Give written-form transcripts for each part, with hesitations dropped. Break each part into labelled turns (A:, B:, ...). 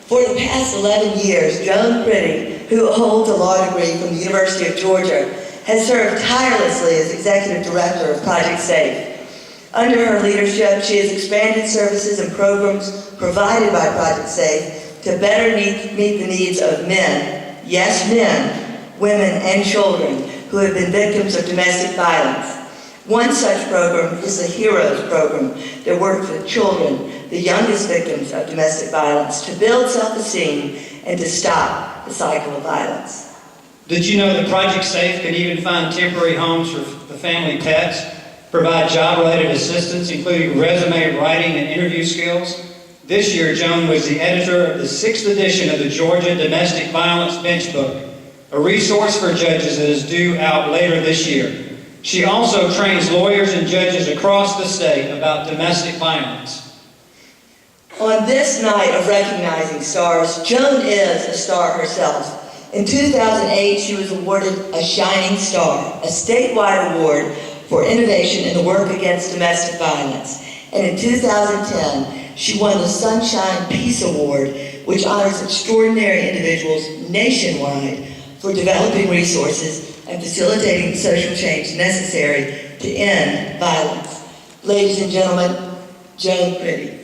A: For the past 11 years, Joan, who holds a law degree from the University of Georgia, has served tirelessly as Executive Director of Project SAFE. Under her leadership, she has expanded services and programs provided by Project SAFE to better meet the needs of men, yes, men, women, and children who have been victims of domestic violence. One such program is the HEROES program that works with children, the youngest victims of domestic violence, to build self-esteem and to stop the cycle of violence.
B: Did you know that Project SAFE can even find temporary homes for the family pets, provide job-related assistance, including resume writing and interview skills? This year, Joan was the editor of the 6th edition of the Georgia Domestic Violence Bench Book, a resource for judges that is due out later this year. She also trains lawyers and judges across the state about domestic violence.
A: On this night of recognizing stars, Joan is a star herself. In 2008, she was awarded a Shining Star, a statewide award for innovation in the work against domestic violence. And in 2010, she won the Sunshine Peace Award, which honors extraordinary individuals nationwide for developing resources and facilitating the social change necessary to end violence. Ladies and gentlemen, Joan Pretty.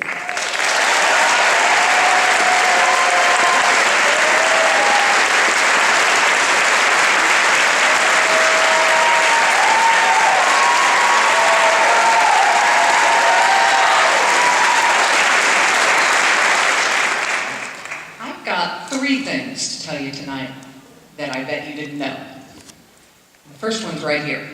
C: I've got 3 things to tell you tonight that I bet you didn't know. The first one's right here.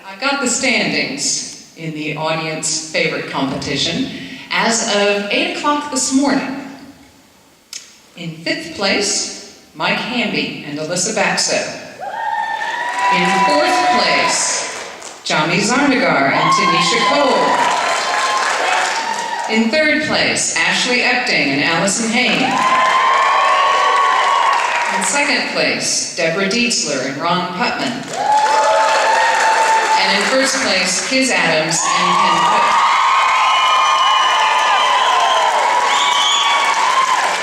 C: I've got the standings in the audience favorite competition as of 8 o'clock this morning. In 5th place, Mike Hamby and Alyssa Baxo. In 4th place, Johnny Zarnagar and Tanisha Cole. In 3rd place, Ashley Epting and Allison Hain. In 2nd place, Deborah Dietzler and Ron Putman. And in 1st place, Kiz Adams and Ken Cook.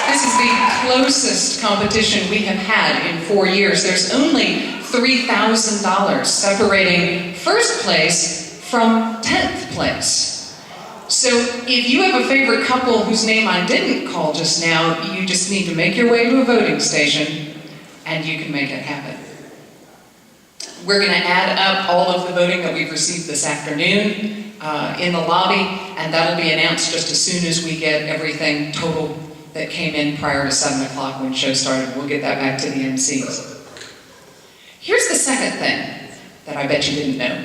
C: This is the closest competition we have had in 4 years. There's only $3,000 separating 1st place from 10th place. So if you have a favorite couple whose name I didn't call just now, you just need to make your way to a voting station and you can make it happen. We're going to add up all of the voting that we've received this afternoon in the lobby, and that'll be announced just as soon as we get everything total that came in prior to 7 o'clock when the show started. We'll get that back to the MCs. Here's the second thing that I bet you didn't know.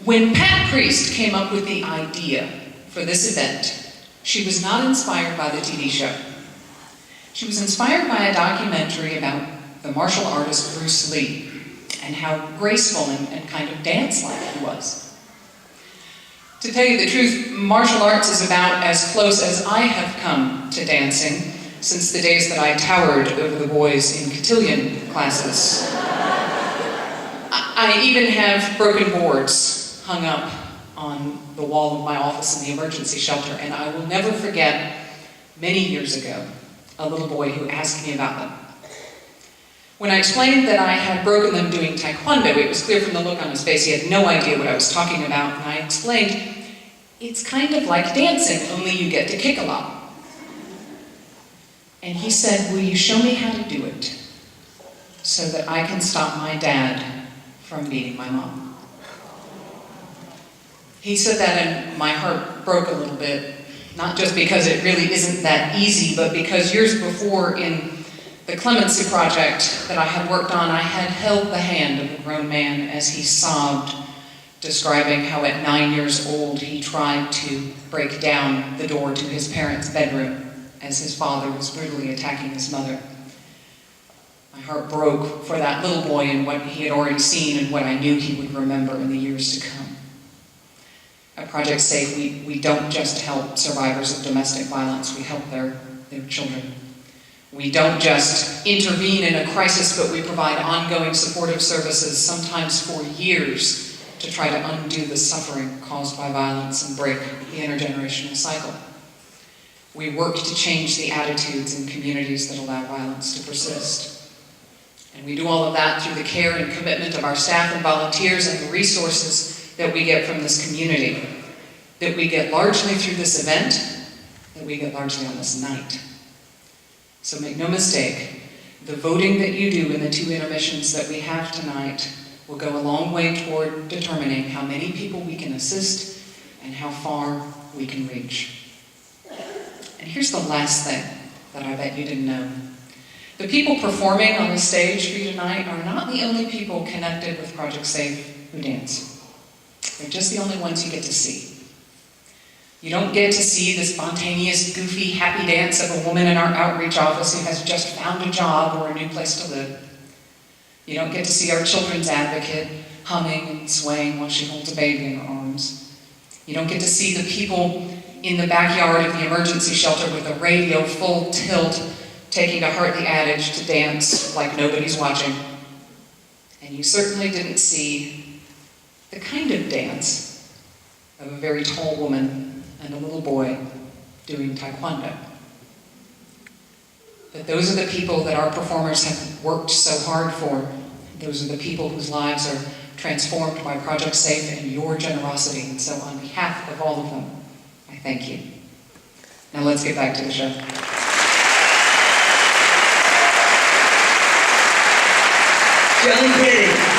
C: When Pat Priest came up with the idea for this event, she was not inspired by the TV show. She was inspired by a documentary about the martial artist Bruce Lee and how graceful and kind of dance-like he was. To tell you the truth, martial arts is about as close as I have come to dancing since the days that I towered over the boys in cotillion classes. I even have broken boards hung up on the wall of my office in the emergency shelter, and I will never forget, many years ago, a little boy who asked me about them. When I explained that I had broken them doing taekwondo, it was clear from the look on his face he had no idea what I was talking about, and I explained, it's kind of like dancing, only you get to kick a lot. And he said, will you show me how to do it so that I can stop my dad from beating my mom? He said that and my heart broke a little bit, not just because it really isn't that easy, but because years before in the Clemency Project that I had worked on, I had held the hand of a grown man as he sobbed, describing how at 9 years old he tried to break down the door to his parents' bedroom as his father was brutally attacking his mother. My heart broke for that little boy and what he had already seen and what I knew he would remember in the years to come. At Project SAFE, we don't just help survivors of domestic violence, we help their children. We don't just intervene in a crisis, but we provide ongoing supportive services, sometimes for years, to try to undo the suffering caused by violence and break the intergenerational cycle. We work to change the attitudes in communities that allow violence to persist. And we do all of that through the care and commitment of our staff and volunteers and the resources that we get from this community, that we get largely through this event, that we get largely on this night. So make no mistake, the voting that you do in the 2 intermissions that we have tonight will go a long way toward determining how many people we can assist and how far we can reach. And here's the last thing that I bet you didn't know. The people performing on the stage for you tonight are not the only people connected with Project Safe who dance. They're just the only ones you get to see. You don't get to see the spontaneous, goofy, happy dance of a woman in our outreach office who has just found a job or a new place to live. You don't get to see our children's advocate humming and swaying while she holds a baby in her arms. You don't get to see the people in the backyard of the emergency shelter with a radio full tilt, taking to heart the adage to dance like nobody's watching. And you certainly didn't see the kind of dance of a very tall woman and a little boy doing taekwondo. But those are the people that our performers have worked so hard for. Those are the people whose lives are transformed by Project Safe and your generosity. And so on behalf of all of them, I thank you. Now let's get back to the show.
A: Joan Pretty.